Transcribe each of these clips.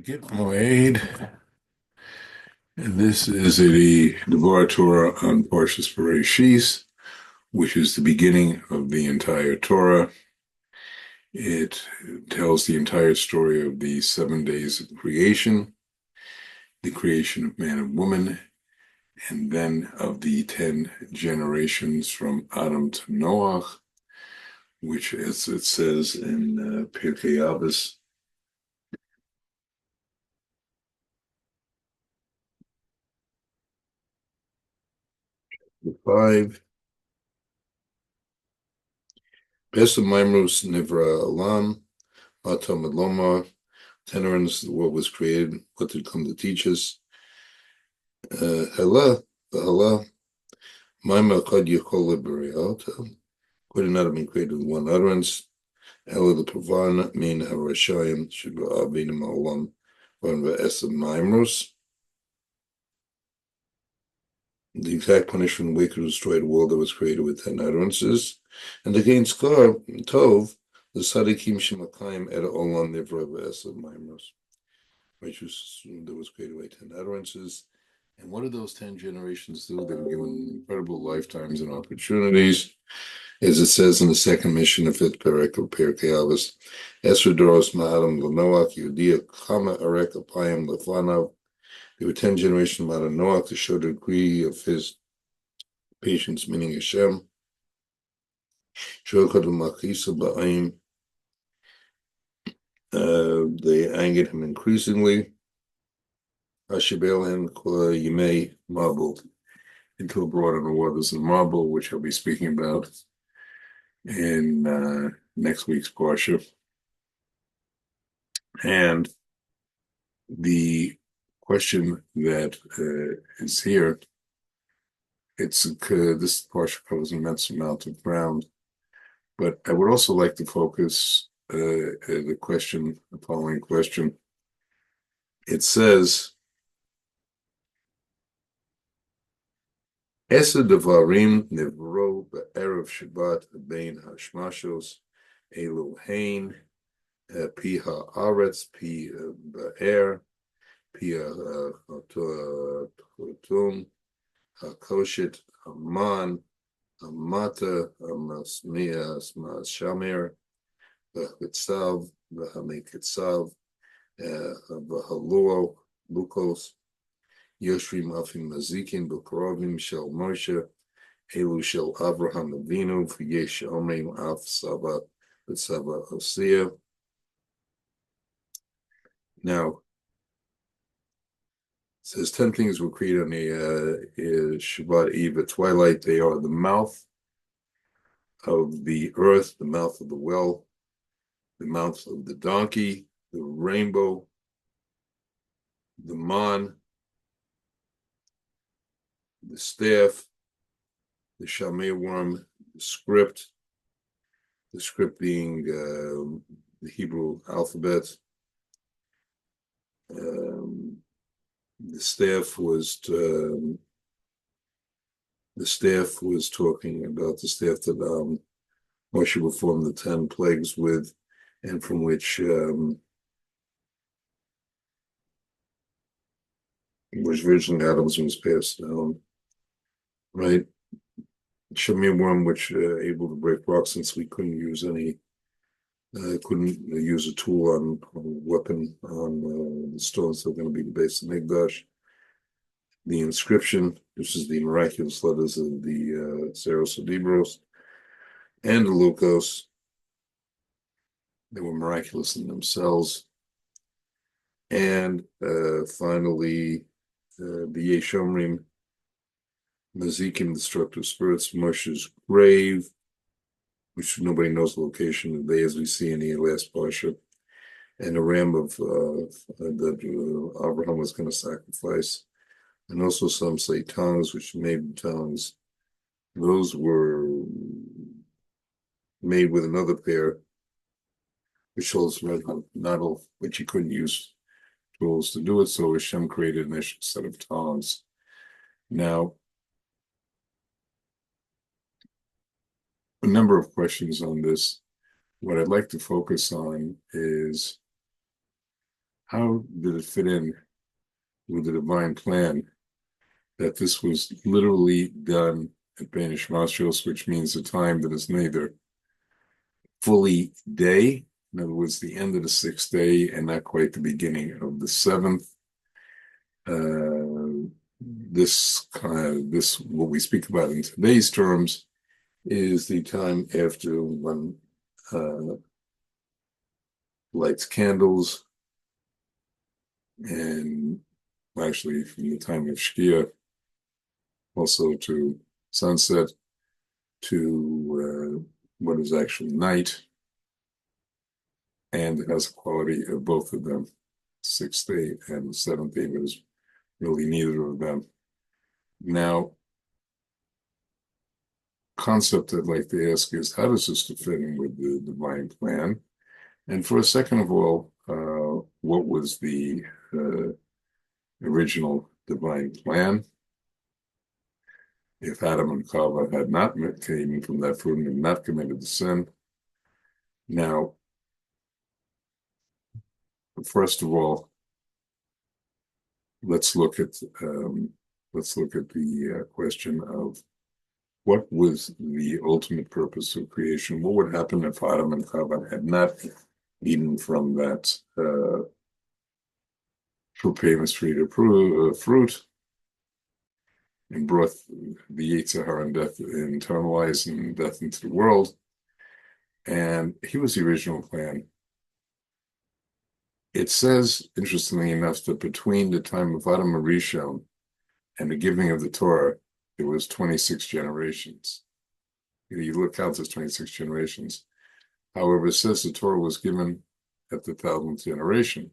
Get Moed. And this is the Devar Torah on Parshas Bereishis, which is the beginning of the entire Torah. It tells the entire story of the 7 days of creation, the creation of man and woman, and then of the 10 generations from Adam to Noach, which, as it says in Pirkei Avos, 5. Besa Maimrus Nivra Alam, Atam Lomar, Tenorans, the world was created, what did come to teach us? Hala, Hala, Maima Chad Yechola B'Realta, could not have been created with one utterance. Ela the Pavan, Min Harashayim, Shibra Avinim Olam, Van V'Esa Maimrus. The exact punishment of wicked destroyed a world that was created with 10 utterances. And against Kar, Tov, the Sadikim Shemakayim Et Olam Nivra V'Esa Maimrus, which was that was created by 10 utterances. And what did those 10 generations do? They were given incredible lifetimes and opportunities. As it says in the second mission of fifth Perek of Pirkei Avos, Esra Doros Ma'adam L'Noach, Yehudia Chama Arek Apayim Lefanav. There were 10 generations of Noach to show the degree of his patience, meaning Hashem. They angered him increasingly. Ashibel Yimei Mabul, until brought on the waters of Mabul, which I'll be speaking about in next week's Parsha. And the question that is here, this Parsha covers an immense amount of ground, but I would also like to focus the following question. It says, Esa devarim nivro be'erev Shabbat bein hashmashos Elohein pi haaretz pi be'er pi ha'totum ha'koshet haman hamata hamashamir v'chitzav v'hamikitzav v'haluo lukos Yoshrim Afim Mazikin Bukrovim Shel Moshe Elu Shel Avraham Avinu V'yesh Omrim Af Saba V'Saba Osea. Now, it says 10 things were created on the Shabbat Eve at twilight. They are the mouth of the earth, the mouth of the well, the mouth of the donkey, the rainbow, the man, the staff, the shamei worm, the script being the Hebrew alphabet. The staff was talking about the staff that Moshe performed the 10 plagues with, and from which originally Adam's was passed down. Right, shamir worm, which able to break rocks, since we couldn't use a tool on a weapon on the stones that are going to be the base of Mikdash. The inscription, which is the miraculous letters of the Zeros Adibros, and the Lukos. They were miraculous in themselves. And finally, the Yeshomrim, Mazikim, destructive spirits, Moshe's grave, which nobody knows the location of, as we see in the last Parsha, and a ram that Abraham was going to sacrifice, and also some say tongues, which made tongues. Those were made with another pair, which shows not all, which he couldn't use tools to do it, so Hashem created an extra set of tongues. Now, a number of questions on this. What I'd like to focus on is how did it fit in with the divine plan that this was literally done at Banish Mashos, which means a time that is neither fully day, in other words, the end of the sixth day, and not quite the beginning of the seventh. This what we speak about in today's terms is the time after one lights candles, and actually from the time of Shkia also to sunset to what is actually night, and it has a quality of both of them, sixth day and the seventh day, but is really neither of them. Now, concept I'd like to ask is, how does this fit in with the divine plan? And for a second of all, what was the original divine plan? If Adam and Chava had not came from that fruit and had not committed the sin. Now, first of all, let's look at the question of what was the ultimate purpose of creation. What would happen if Adam and Chava had not eaten from that famous tree of fruit and brought the Yetzer Hara and death, internalized and death into the world? And here was the original plan. It says, interestingly enough, that between the time of Adam Rishon and the giving of the Torah, there was 26 generations. You look out, there's 26 generations. However, it says the Torah was given at the 1000th generation.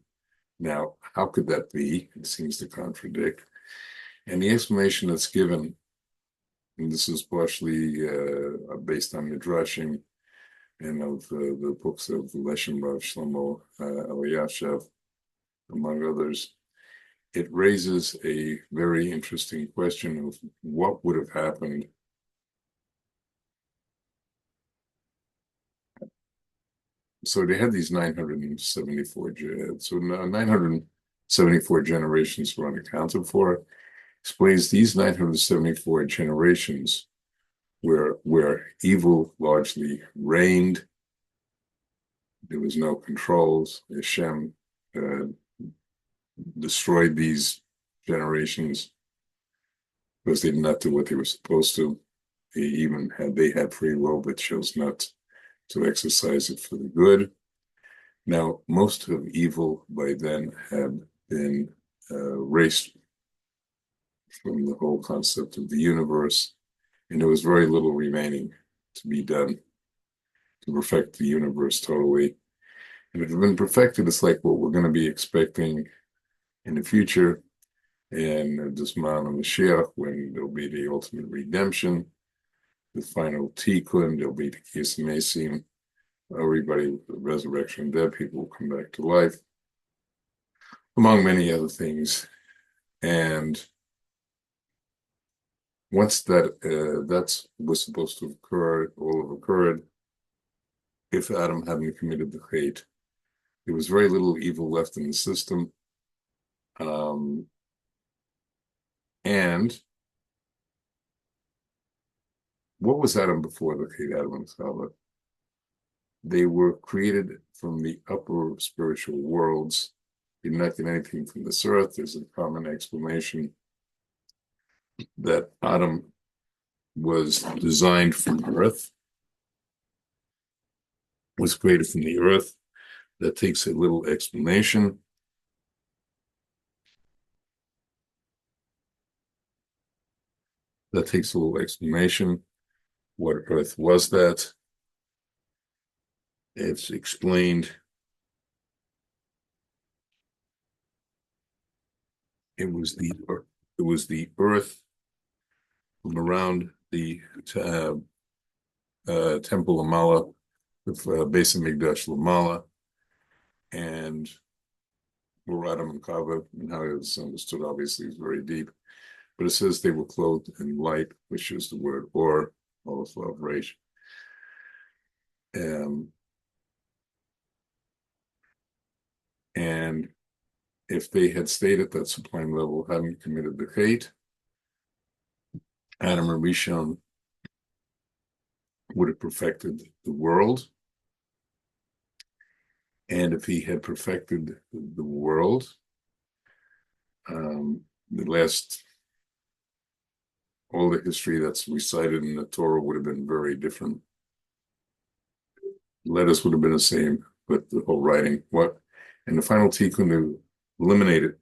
Now, how could that be? It seems to contradict. And the explanation that's given, and this is partially based on Midrashim and of the books of Leshem Rav Shlomo Eliashev, among others, it raises a very interesting question of what would have happened so they had these 974, so 974 generations were unaccounted for. Explains these 974 generations where evil largely reigned. There was no controls. Hashem destroyed these generations because they did not do what they were supposed to. They had free will, but chose not to exercise it for the good. Now, most of evil by then had been erased from the whole concept of the universe, and there was very little remaining to be done to perfect the universe totally. And if it had been perfected, it's like what we're going to be expecting in the future, and this man of Mashiach, when there'll be the ultimate redemption, the final tikkun, there'll be the Kiyas Mesim, everybody, the resurrection of dead people will come back to life, among many other things. And once that was supposed to occur, all have occurred, if Adam hadn't committed the hate, there was very little evil left in the system. And what was Adam before the hate, Adam and Chava? They were created from the upper spiritual worlds. They did not get anything from this earth. There's a common explanation that Adam was designed from earth, was created from the earth. That takes a little explanation. What earth was that? It's explained. It was the earth from around the Temple Lamala, the Beis Hamikdash Lamala, and Adam and Chava, and how it was understood, obviously, is very deep. But it says they were clothed in light, which is the word or, also of Reish. And if they had stayed at that sublime level, hadn't committed the hate, Adam and Rishon would have perfected the world. And if he had perfected the world, the last, all the history that's recited in the Torah would have been very different. Letters would have been the same, but the whole writing, and the final tikkun to eliminate it,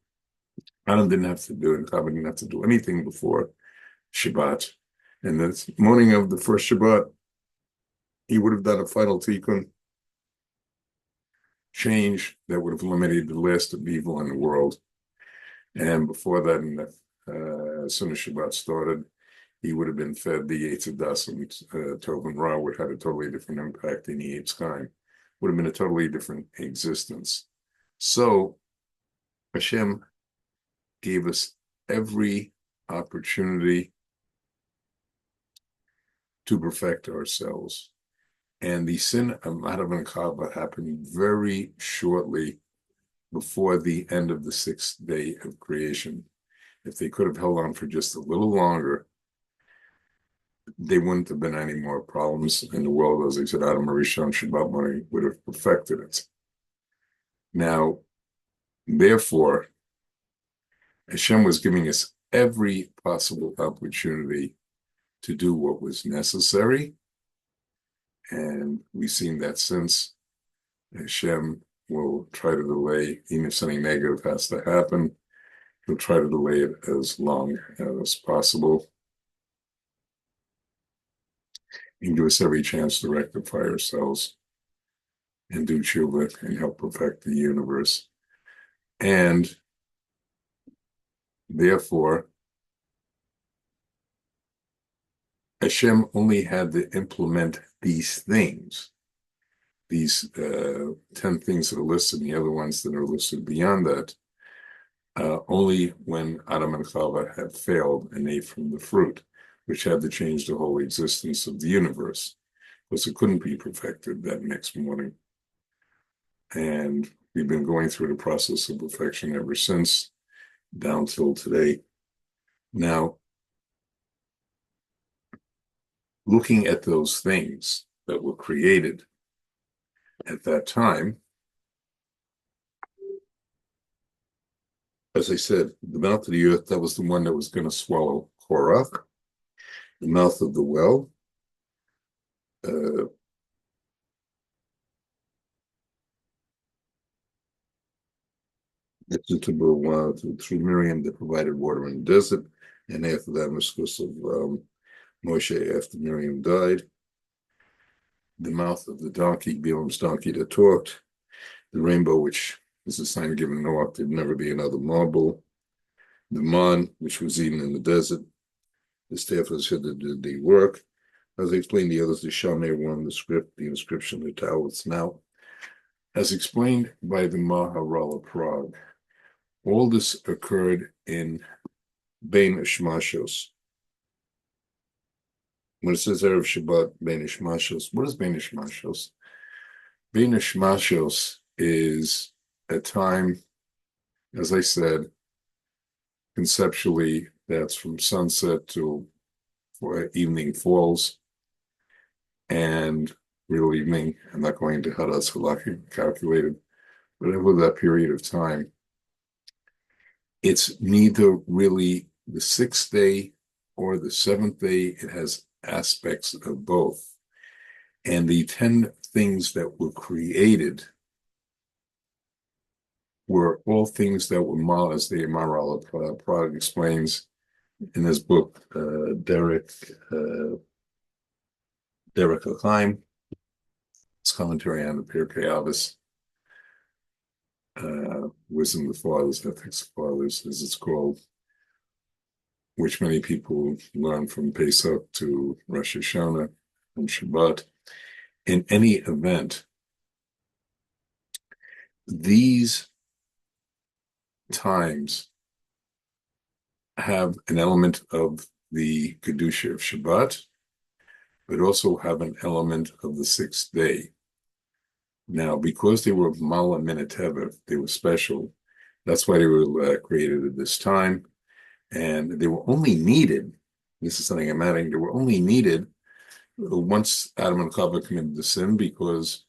Adam didn't have to do it, Chava didn't have to do anything before Shabbat. And the morning of the first Shabbat, he would have done a final tikkun change that would have eliminated the last of evil in the world. And before that, as soon as Shabbat started, he would have been fed the Eitz Hadas and Tov and Ra, which had a totally different impact in the Eitz Chaim. Would have been a totally different existence. So Hashem gave us every opportunity to perfect ourselves. And the sin of Adam and Chava happened very shortly before the end of the sixth day of creation. If they could have held on for just a little longer, there wouldn't have been any more problems in the world. As I said, Adam Rishon Shabbat morning would have perfected it. Now, therefore, Hashem was giving us every possible opportunity to do what was necessary. And we've seen that since. Hashem will try to delay, even if something negative has to happen, he'll try to delay it as long as possible and give us every chance to rectify ourselves and do tshuva and help perfect the universe. And therefore, Hashem only had to implement these things, these 10 things that are listed, and the other ones that are listed beyond that, only when Adam and Chava had failed and ate from the fruit, which had to change the whole existence of the universe, because it couldn't be perfected that next morning. And we've been going through the process of perfection ever since, down till today. Now, looking at those things that were created at that time, as I said, the mouth of the earth, that was the one that was going to swallow Korach. The mouth of the well, through Miriam that provided water in the desert, and after that, because of Moshe after Miriam died. The mouth of the donkey, Balaam's donkey that talked. The rainbow, which is a sign given Noah, there'd never be another marble. The man, which was eaten in the desert. The staff was said to do the work. As I explained, the others, the Shamir one, the script, the inscription, the tablets. Now, as explained by the Maharal of Prague, all this occurred in Bein Hashmashos. When it says Erev Shabbat, Bein Hashmashos, what is Bein Hashmashos? Bein Hashmashos is a time, as I said, conceptually, that's from sunset to evening falls, and real evening. I'm not going to Hadas Halakhi calculated, but over that period of time, it's neither really the sixth day or the seventh day. It has aspects of both. And the 10 things that were created were all things that were, as the Maharal of Prague explains in his book, Derek Chaim, his commentary on the Pirkei Avos, Wisdom of the Fathers, Ethics of Fathers, as it's called, which many people learn from Pesach to Rosh Hashanah and Shabbat. In any event, these times have an element of the Kedusha of Shabbat, but also have an element of the sixth day. Now, because they were Mala Minateva, they were special, That's why they were created at this time. And they were only needed, this is something I'm adding, they were only needed once Adam and Chava committed the sin, because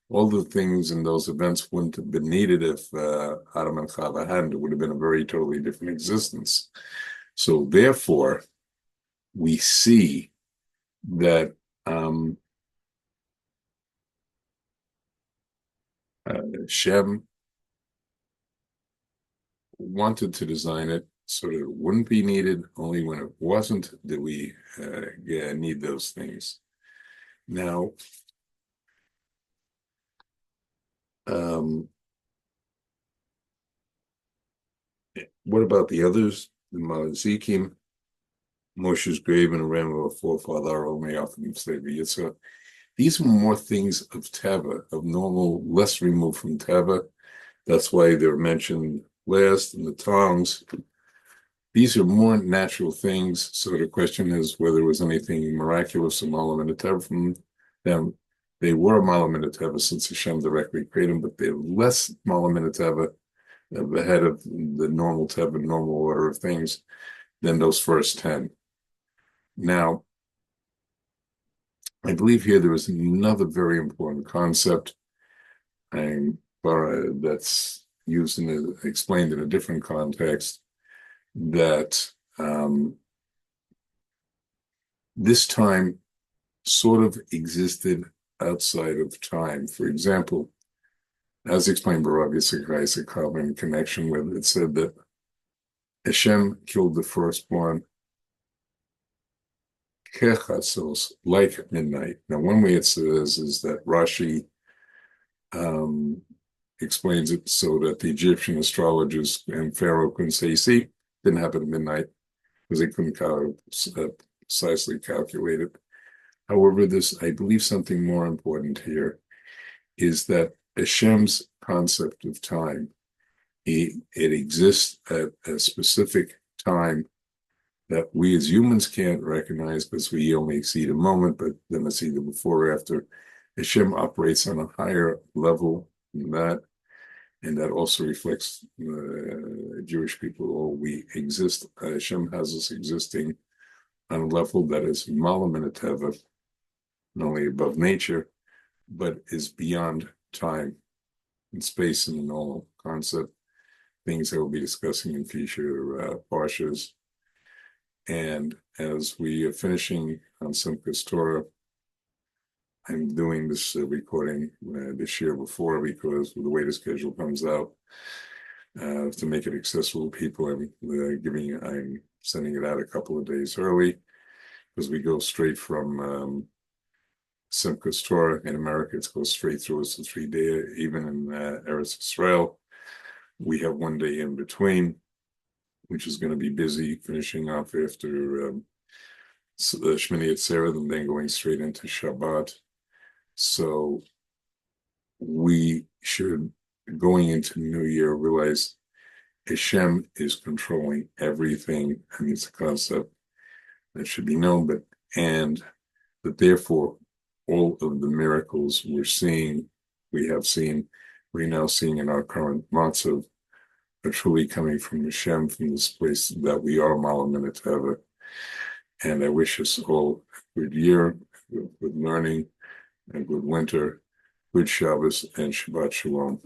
all the things in those events wouldn't have been needed if Adam and Chava hadn't. It would have been a very totally different existence. So therefore, we see that Shem wanted to design it so that it wouldn't be needed. Only when it wasn't did we need those things. Now, what about the others? The Malazikim, Moshe's grave, and a ram of a forefather, Omeyathim, Slavery, Yitzhak. These were more things of Teva, of normal, less removed from Teva. That's why they're mentioned last in the tongs. These are more natural things. So the question is whether there was anything miraculous or Malam Teva from them. They were Malam Teva since Hashem directly created them, but they're less Malam Teva, ahead of the normal Teva, normal order of things, than those first 10. Now, I believe here there is another very important concept that's used explained in a different context, that this time sort of existed outside of time. For example, as explained by Rabbi Yitzchak in connection with it, said that Hashem killed the firstborn kechatzos, like midnight. Now, one way it says is that Rashi explains it so that the Egyptian astrologers and Pharaoh couldn't say, see, didn't happen at midnight, because they couldn't precisely calculate it. However, I believe something more important here is that Hashem's concept of time, it exists at a specific time that we as humans can't recognize because we only see the moment, but then see the before or after. Hashem operates on a higher level than that, and that also reflects Jewish people. Or we exist, Hashem has us existing on a level that is malam and teva, not only above nature, but is beyond time and space in the normal concept, things that we'll be discussing in future parshas. And as we are finishing on Simchas Torah, I'm doing this recording this year before, because the way the schedule comes out, to make it accessible to people, I'm sending it out a couple of days early, because we go straight from Simchas Torah in America. It goes straight through. It's a 3-day. Even in Eretz Israel, we have 1 day in between, which is going to be busy, finishing off after Shmini Atzeret, and then going straight into Shabbat. So we should, going into New Year, realize Hashem is controlling everything, and it's a concept that should be known, and that therefore all of the miracles we're now seeing in our current matzav are truly coming from Hashem, from this place that we are Malam and Teva. And I wish us all a good year, good learning, and good winter, good Shabbos, and Shabbat Shalom.